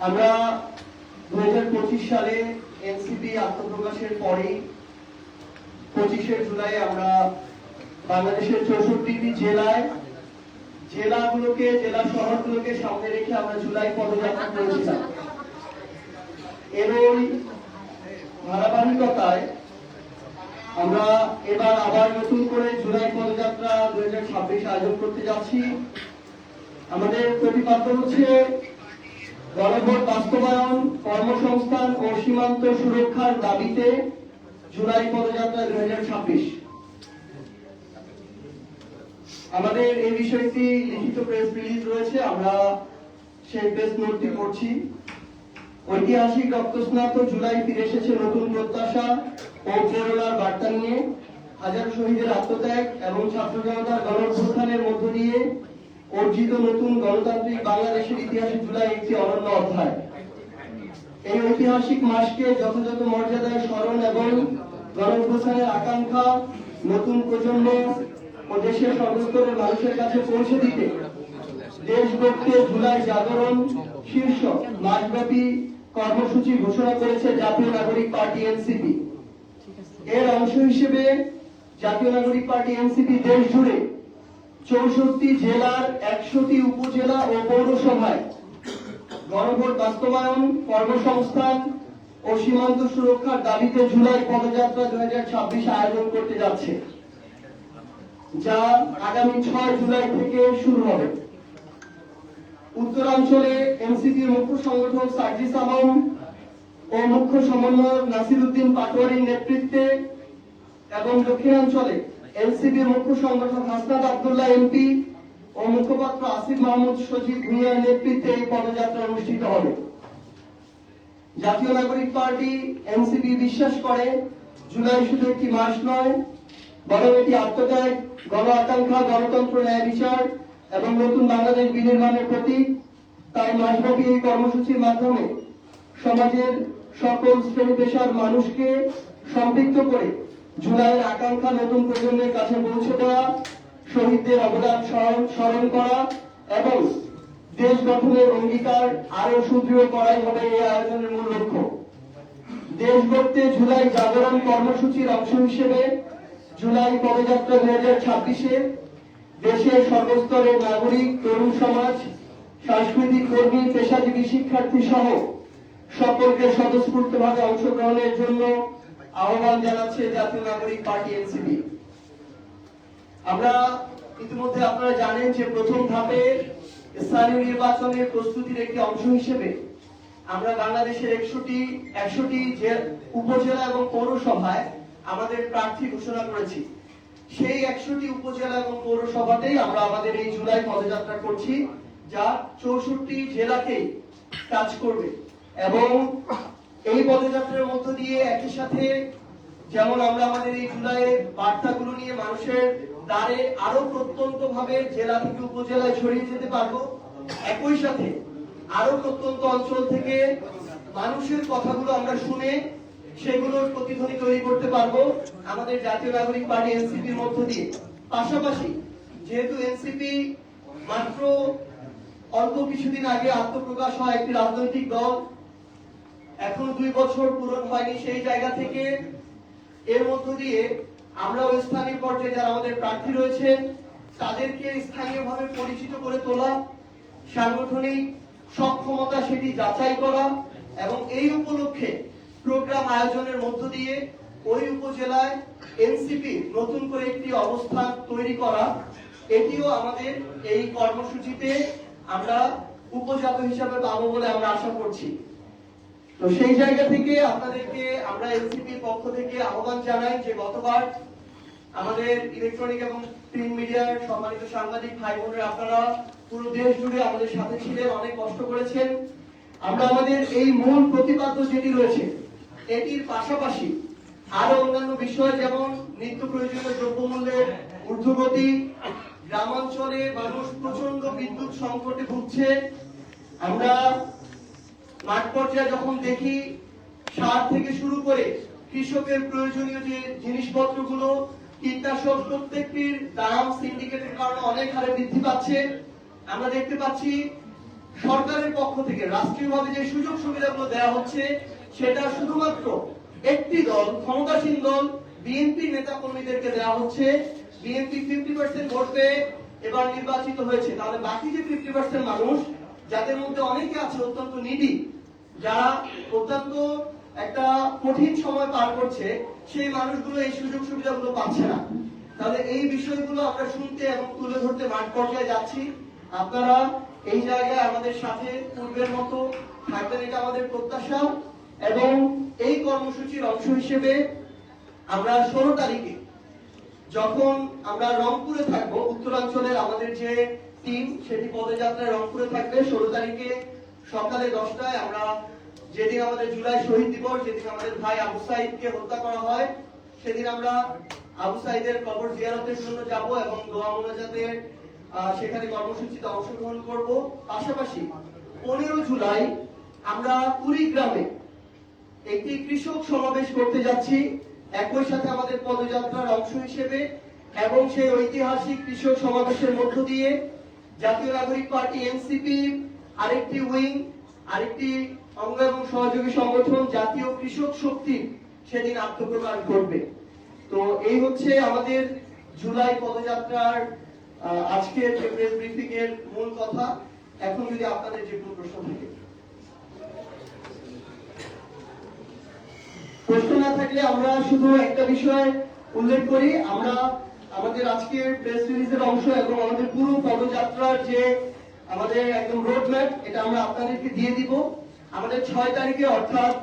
আমরা 2025 সালে এনসিপি আত্মপ্রকাশের পরে 25শে জুলাই আমরা বাংলাদেশের 64টি জেলা শহরগুলোকে সামনে রেখে আমরা জুলাই পদযাত্রা করেছিলাম। এর ওই ধারাবাহিকতায় আমরা এবার আবার নতুন করে জুলাই পদযাত্রা 2026 আয়োজন করতে যাচ্ছি। আমাদের প্রতিপাদ্য হচ্ছে গণভোট বাস্তবায়ন, কর্মসংস্থান ও সীমান্ত সুরক্ষার দাবিতে জুলাই পদযাত্রা 2026। আমাদের এই বিষয়টি লিখিত প্রেস রিলিজ রয়েছে, আমরা সেই প্রেস নোটটি পড়ছি। ঐতিহাসিক রক্তস্নাত জুলাই ফিরে এসেছে নতুন প্রত্যাশা ও প্রেরণার বার্তা নিয়ে। হাজারো শহীদের আত্মত্যাগ এবং ছাত্র জনতার গণঅভ্যুত্থানের মধ্য দিয়ে অর্জিত নতুন গণতান্ত্রিক বাংলাদেশের ইতিহাসে জুলাই একটি অনন্য অধ্যায়। এই ঐতিহাসিক মাসকে যথাযথ মর্যাদায় স্মরণ এবং গণঅভ্যুত্থানের আকাঙ্ক্ষা নতুন প্রজন্ম ও দেশের সর্বস্তরের মানুষের কাছে পৌঁছে দিতে দেশ গড়তে জুলাই জাগরণ শীর্ষক মাসব্যাপী কর্মসূচি ঘোষণা করেছে জাতীয় নাগরিক পার্টি এনসিপি। এর অংশ হিসেবে জাতীয় নাগরিক পার্টি এনসিপি দেশ জুড়ে 64 জেলার 100টি উপজেলা ও পৌরসভায় গণভোট বাস্তবায়ন, কর্মসংস্থান ও সীমান্ত সুরক্ষার দাবিতে জুলাই পদযাত্রা 2026 আয়োজন করতে যাচ্ছে, যা আগামী 6 জুলাই থেকে শুরু হবে। উত্তরাঞ্চলে এনসিপির মুখ্য সংগঠক সার্জিস আলম ও মুখ্য সমন্বয়ক নাসির উদ্দিন পাটোয়ারির নেতৃত্বে এবং দক্ষিণাঞ্চলে এনসিপির মুখ্য সংগঠক হাসনাত আব্দুল্লাহ এমপি ও মুখপাত্র আসিফ মাহমুদ সজীব ভূঁইয়ার নেতৃত্বে এই পদযাত্রা অনুষ্ঠিত হবে। জাতীয় নাগরিক পার্টি এনসিপি বিশ্বাস করে জুলাই শুধু একটি মাস নয়, বরং এটি আত্মত্যাগ, গণ আকাঙ্ক্ষা, গণতন্ত্র, ন্যায় বিচার এবং নতুন বাংলাদেশ বিনির্মাণের প্রতীক। তাই মাসব্যাপী এই কর্মসূচির মাধ্যমে সমাজের সকল শ্রেণী পেশার মানুষকে সম্পৃক্ত করে জুলাইয়ের আকাঙ্ক্ষা নতুন প্রজন্মের কাছে পৌঁছে দেওয়া, শহীদদের অবদান স্মরণ করা এবং দেশ গঠনের অঙ্গীকার আরো সুদৃঢ় করাই হবে এই আয়োজনের মূল লক্ষ্য। দেশ গড়তে জুলাই জাগরণ কর্মসূচির অংশ হিসেবে জুলাই পদযাত্রা 2026-এ দেশের সর্বস্তরের নাগরিক, তরুণ সমাজ, সাংস্কৃতিক কর্মী, পেশাজীবী, শিক্ষার্থী সহ সকলকে স্বতঃস্ফূর্তভাবে অংশগ্রহণের জন্য আহ্বান জানাচ্ছে জাতীয় নাগরিক পার্টি এনসিপি। আমরা ইতিমধ্যে আপনারা জানেন যে প্রথম ধাপে স্থানীয় নির্বাচনের প্রস্তুতির একটি অংশ হিসেবে আমরা বাংলাদেশের 100টি উপজেলা এবং পৌরসভায় আমাদের প্রার্থী ঘোষণা করেছি। সেই 100টি উপজেলা এবং পৌরসভাতেই আমরা আমাদের এই জুলাই পদযাত্রা করছি, যা 64 জেলাকেই কাজ করবে। এবং এই পদযাত্রার মধ্য দিয়ে একই সাথে যেমন আমরা আমাদের এই জুলাইয়ের বার্তাগুলো নিয়ে মানুষের দ্বারে আরো প্রত্যন্ত ভাবে জেলা থেকে উপজেলায় ছড়িয়ে যেতে পারবো, একই সাথে আরো প্রত্যন্ত অঞ্চল থেকে মানুষের কথাগুলো আমরা শুনে সেগুলোর প্রতিধ্বনি তৈরি করতে পারবো আমাদের জাতীয় নাগরিক পার্টি এনসিপির মধ্য দিয়ে। পাশাপাশি যেহেতু এনসিপি মাত্র অল্প কিছুদিন আগে আত্মপ্রকাশ হয় একটি রাজনৈতিক দল, এখন 2 বছর পূরণ হয়নি, সেই জায়গা থেকে এর মধ্য দিয়ে আমরা ওই স্থানীয় পর্যায়ে যারা আমাদের প্রার্থী রয়েছেন তাদেরকে স্থানীয়ভাবে পরিচিত করে তোলা, সাংগঠনিক সক্ষমতা সেটি যাচাই করা এবং এই উপলক্ষে প্রোগ্রাম আয়োজনের মধ্য দিয়ে ওই উপজেলায় এনসিপি নতুন করে একটি অবস্থান তৈরি করা, এটিও আমাদের এই কর্মসূচিতে আমরা উপজাত হিসাবে পাবো বলে আমরা আশা করছি। তো সেই জায়গা থেকে আপনাদেরকে আমরা এনসিপির পক্ষ থেকে আহ্বান জানাই যে গতবার আমাদের ইলেকট্রনিক এবং প্রিন্ট মিডিয়ার সম্মানিত সাংবাদিক ভাই বোনেরা আপনারা পুরো দেশ জুড়ে আমাদের সাথে ছিলেন, অনেক কষ্ট করেছেন। আমরা আমাদের এই মূল প্রতিপাদ্য যেটি রয়েছে এটির পাশাপাশি আরো অন্যান্য বিষয় যেমন নিত্য প্রয়োজনীয় দ্রব্যমূল্যের ঊর্ধ্বগতি, গ্রামাঞ্চলে মানুষ প্রচন্ড বিদ্যুৎ সংকটে ভুগছে, আমরা মাঠ পর্যায়ে যখন দেখি সার থেকে শুরু করে কৃষকের প্রয়োজনীয় যে জিনিসপত্রগুলো, কীটনাশক প্রত্যেকটির দাম সিন্ডিকেটের কারণে অনেক হারে বৃদ্ধি পাচ্ছে। আমরা দেখতে পাচ্ছি সরকারের পক্ষ থেকে রাষ্ট্রীয়ভাবে যে সুযোগ সুবিধাগুলো দেওয়া হচ্ছে সেটা শুধুমাত্র একটি দল, ক্ষমতাসীন দল বিএনপি নেতা কর্মীদেরকে দেওয়া হচ্ছে। বিএনপি 50% ভোট পেয়ে এবার নির্বাচিত হয়েছে, তাহলে বাকি যে 50% মানুষ, যাদের মধ্যে অনেকে আছে অত্যন্ত নিডি, যারা অত্যন্ত একটা কঠিন সময় পার করছে, সেই মানুষগুলো এই সুযোগ সুবিধাগুলো পাচ্ছে না। তাহলে এই বিষয়গুলো আমরা শুনতে এবং তুলে ধরতে মাঠ পর্যায়ে যাচ্ছি। আপনারা এই জায়গায় আমাদের সাথে পূর্বের মতো থাকবেন, এটা আমাদের প্রত্যাশা। এবং এই কর্মসূচির অংশ হিসেবে আমরা 16 তারিখে যখন আমরা রংপুরে থাকবো, উত্তরাঞ্চলের আমাদের যে টিম সেটি পদযাত্রায় রংপুরে থাকবে 16 তারিখে সকালে 10টায়। আমরা যেদিন আমাদের জুলাই শহীদ দিবস, যেদিন আমাদের ভাই আবু সাইদকে হত্যা করা হয়, সেদিন আমরা আবু সাইদের কবর জিয়ারতের জন্য যাব এবং দোয়া মোনাজাতে সেখানে কর্মসূচিতে অংশগ্রহণ করব। পাশাপাশি 15 জুলাই আমরা কুড়িগ্রামে একটি কৃষক সমাবেশ করতে যাচ্ছি একই সাথে আমাদের পদযাত্রার অংশ হিসেবে। এবং সেই ঐতিহাসিক কৃষক সমাবেশের মধ্য দিয়ে জাতীয় নাগরিক পার্টি এনসিপি আরেকটি উইং, আরেকটি অঙ্গ এবং সহযোগী সংগঠন জাতীয় কৃষক শক্তি সেদিন আত্মপ্রকাশ করবে। তো এই হচ্ছে আমাদের জুলাই পদযাত্রার আজকের যে প্রেস ব্রিফিং এর মূল কথা। এখন যদি আপনাদের যে কোনো প্রশ্ন থাকে, প্রশ্ন না থাকলে আমরা শুধু একটা বিষয় উল্লেখ করি। আমরা আমাদের আজকের প্রেস রিলিজের অংশ এবং আমাদের পুরো পদযাত্রার যে আমাদের একদম রোড ম্যাপ, এটা আমরা আপনাদেরকে দিয়ে দিব। আমাদের 6 তারিখে অর্থাৎ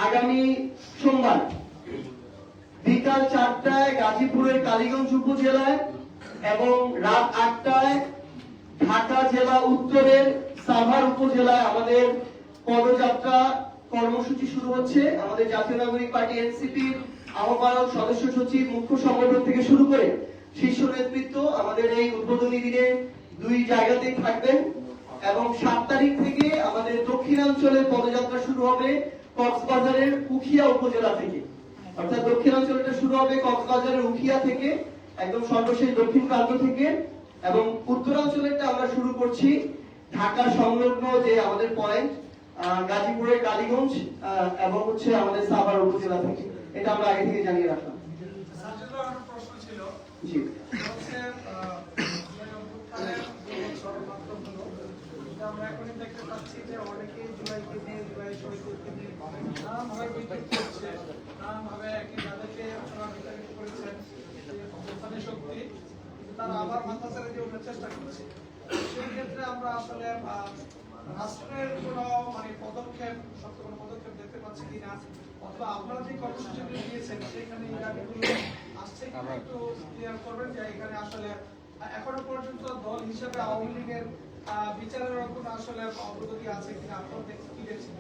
আগামী সোমবার বিকাল 4টায় গাজীপুরের কালীগঞ্জ উপজেলায় এবং রাত 8টায় ঢাকা জেলা উত্তরের সাভার উপজেলায় আমাদের পদযাত্রা কর্মসূচি শুরু হচ্ছে। আমাদের জাতীয় নাগরিক পার্টি এনসিপি আহ্বায়ক, সদস্য সচিব, মুখ্য সংগঠন থেকে শুরু করে শীর্ষ নেতৃত্ব আমাদের এই উদ্বোধনী দিনে 2 জায়গাতেই থাকবেন। এবং 7 তারিখ থেকে আমাদের দক্ষিণাঞ্চলের পদযাত্রা শুরু হবে কক্সবাজারের উখিয়া উপজেলা থেকে। অর্থাৎ দক্ষিণাঞ্চলটা শুরু হবে কক্সবাজারের উখিয়া থেকে, একদম সর্বশেষ দক্ষিণ প্রান্ত থেকে। এবং উত্তরাঞ্চলেরটা আমরা শুরু করছি ঢাকা সংলগ্ন যে আমাদের পয়েন্ট গাজীপুরের কালীগঞ্জ এবং হচ্ছে আমাদের সাভার উপজেলা থেকে। এটা আমরা আগে থেকে জানিয়ে রাখলাম। প্রশ্ন ছিল জি, আমরা এখনই দেখতে পাচ্ছি যে অনেকেই জুলাইকে নিয়ে, জুলাই শহীদকে নিয়ে নানানভাবে বিতর্ক করছে, নানানভাবে যাদেরকে আপনারা বিতাড়িত করেছেন ওখানে শক্তি, কিন্তু তারা আবার মাথা ছেড়ে দিয়ে ওঠার চেষ্টা করছে। সেই ক্ষেত্রে আমরা আসলে রাষ্ট্রের কোনো পদক্ষেপ, শক্ত কোনো পদক্ষেপ দেখতে পাচ্ছি কিনা, অথবা আপনারা যে কর্মসূচিগুলো দিয়েছেন সেখানে এই দাবিগুলো আসছে কিনা একটু ক্লিয়ার করবেন, যে এখানে আসলে এখনো পর্যন্ত দল হিসেবে আওয়ামী লীগের বিচারের কোনো আসলে অগ্রগতি আছে কিনা, আপনারা কি দেখছেন?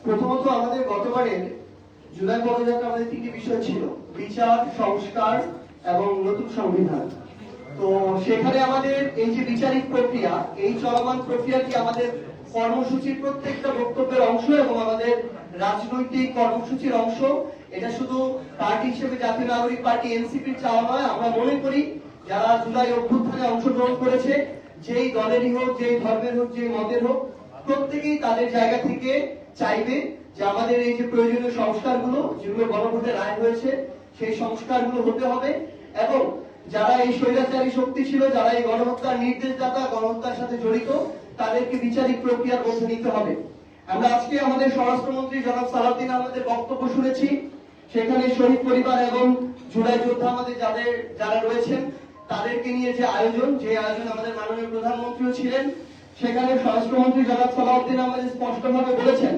প্রথমত আমাদের গতবারের জুলাই পদযাত্রা আমাদের 3টি বিষয় ছিল: বিচার, সংস্কার এবং নতুন সংবিধান। তো সেখানে আমাদের এই যে বিচারিক প্রক্রিয়া, এই চলমান প্রক্রিয়াটি আমাদের কর্মসূচির প্রত্যেকটা বক্তব্যের অংশ এবং আমাদের রাজনৈতিক কর্মসূচির অংশ। এটা শুধু পার্টি হিসেবে জাতীয় নাগরিক পার্টি এনসিপির চাওয়া নয়। আমরা মনে করি যারা জুলাই অভ্যুত্থানে অংশগ্রহণ করেছে, যেই দলেরই হোক, যেই ধর্মের হোক, যেই মতের হোক, প্রত্যেকেই তাদের জায়গা থেকে চাইবে যে আমাদের এই যে প্রয়োজনীয় সংস্কারগুলো, যেগুলো গণভোটে রায় হয়েছে, সেই সংস্কারগুলো হতে হবে। এবং যারা এই স্বৈরাচারী শক্তি ছিল, যারা এই গণহত্যার নির্দেশদাতা, গণহত্যার সাথে জড়িত, তাদেরকে বিচারিক প্রক্রিয়ার মধ্যে নিতে হবে। আমরা আজকে আমাদের স্বরাষ্ট্রমন্ত্রী জনাব সালাউদ্দিন আহমেদের বক্তব্য শুনেছি। সেখানে শহীদ পরিবার এবং জুলাই যোদ্ধা আমাদের যারা রয়েছেন তাদেরকে নিয়ে যে আয়োজন আমাদের মাননীয় প্রধানমন্ত্রীও ছিলেন, সেখানে স্বরাষ্ট্রমন্ত্রী জনাব সালাউদ্দিন আহমেদ স্পষ্টভাবে বলেছেন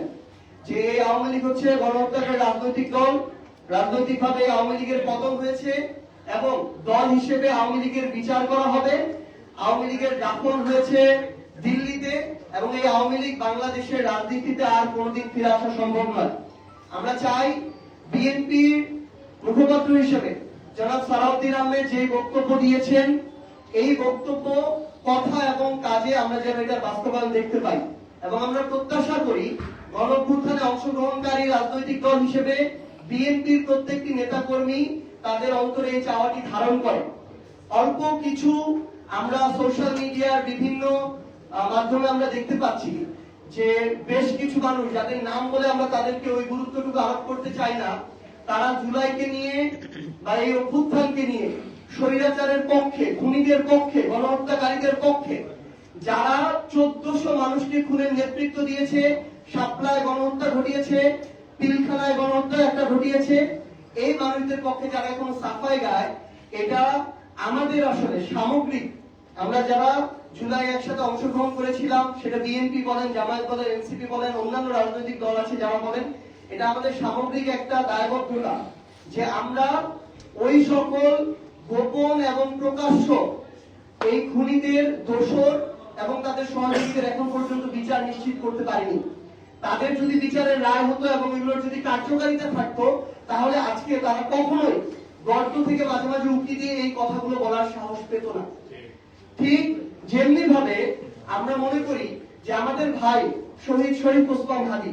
যে এই আওয়ামী লীগ হচ্ছে গণহত্যার রাজনৈতিক দল, রাজনৈতিকভাবে আওয়ামী লীগের পতন হয়েছে এবং দল হিসেবে আওয়ামী লীগের বিচার করা হবে। আওয়ামী লীগের দাফন হয়েছে দিল্লিতে এবং এই আওয়ামী লীগ বাংলাদেশের রাজনীতিতে আর কোনোদিন ফিরে আসা সম্ভব নয়। আমরা চাই বিএনপির মুখপাত্র হিসেবে জনাব সালাউদ্দিন আহমেদ যে বক্তব্য দিয়েছেন, এই বক্তব্য, কথা এবং কাজে আমরা যেন এটার বাস্তবায়ন দেখতে পাই। এবং আমরা প্রত্যাশা করি গণঅভ্যুত্থানে অংশগ্রহণকারী রাজনৈতিক দল হিসেবে বিএনপির প্রত্যেকটি নেতা কর্মী তাদের অন্তরে এই চাওয়াটি ধারণ করে। অল্প কিছু আমরা সোশ্যাল মিডিয়ার বিভিন্ন মাধ্যমে আমরা দেখতে পাচ্ছি যে বেশ কিছু মানুষ যাদের নাম বলে আমরা তাদেরকে ওই গুরুত্বটুকু আরোপ করতে চাই না, তারা জুলাইকে নিয়ে বা এই অভ্যুত্থানকে নিয়ে স্বৈরাচারের পক্ষে, খুনিদের পক্ষে, গণহত্যাকারীদের পক্ষে, যারা 1400 মানুষকে খুনের নেতৃত্ব দিয়েছে, শাপলায় গণহত্যা ঘটিয়েছে, পিলখানায় গণহত্যা একটা ঘটিয়েছে, এই মানুষদের পক্ষে যারা এখনো সাফাই গায়, এটা আমাদের আসলে সামগ্রিক, আমরা যারা জুলাই একসাথে অংশগ্রহণ করেছিলাম, সেটা বিএনপি বলেন, জামায়াত বলেন, এনসিপি বলেন, অন্যান্য রাজনৈতিক দল আছে যারা বলেন, এটা আমাদের সামগ্রিক একটা দায়বদ্ধতা যে আমরা ওই সকল গোপন এবং প্রকাশ্য এই খুনিদের দোষর এবং তাদের সহযোগীদের এখন পর্যন্ত বিচার নিশ্চিত করতে পারিনি। তাদের যদি বিচারের রায় হতো এবং এগুলোর যদি কার্যকারিতা থাকতো, তাহলে আজকে তারা কখনোই গর্ত থেকে মাঝে মাঝে উঁকি দিয়ে এই কথাগুলো বলার সাহস পেত না। ঠিক যেমনি ভাবে আমরা মনে করি যে আমাদের ভাই শহীদ শরীফ ওসমান হাদি,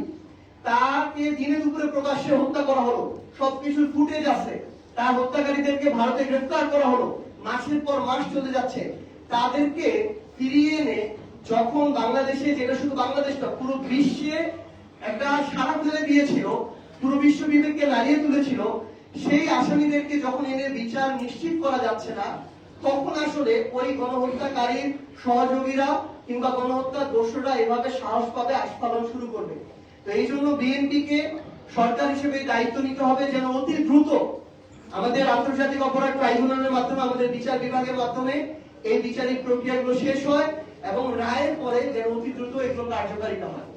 তাকে দিনে দুপুরে প্রকাশ্যে হত্যা করা হলো, সবকিছুর ফুটেজ আছে, তার হত্যাকারীদেরকে ভারতে গ্রেফতার করা হলো, মাসের পর মাস চলে যাচ্ছে, তাদেরকে ফিরিয়ে এনে যখন বাংলাদেশে, যেটা শুধু বাংলাদেশ না পুরো বিশ্বে একটা সারা ফেলে দিয়েছিল, পুরো বিশ্ব বিবেককে নাড়িয়ে তুলেছিল, সেই আসামিদেরকে যখন এনে বিচার নিশ্চিত করা যাচ্ছে না, তখন আসলে ওই গণহত্যাকারীর সহযোগীরা কিংবা গণহত্যার দোষরা এভাবে সাহস পাবে, আস্ফালন শুরু করবে। তো এই জন্য বিএনপিকে সরকার হিসেবে দায়িত্ব নিতে হবে যেন অতি দ্রুত আমাদের আন্তর্জাতিক অপরাধ ট্রাইব্যুনালের মাধ্যমে, আমাদের বিচার বিভাগের মাধ্যমে এই বিচারিক প্রক্রিয়াগুলো শেষ হয় এবং রায়ের পরে যেন অতি দ্রুত এগুলো কার্যকারিতা হয়।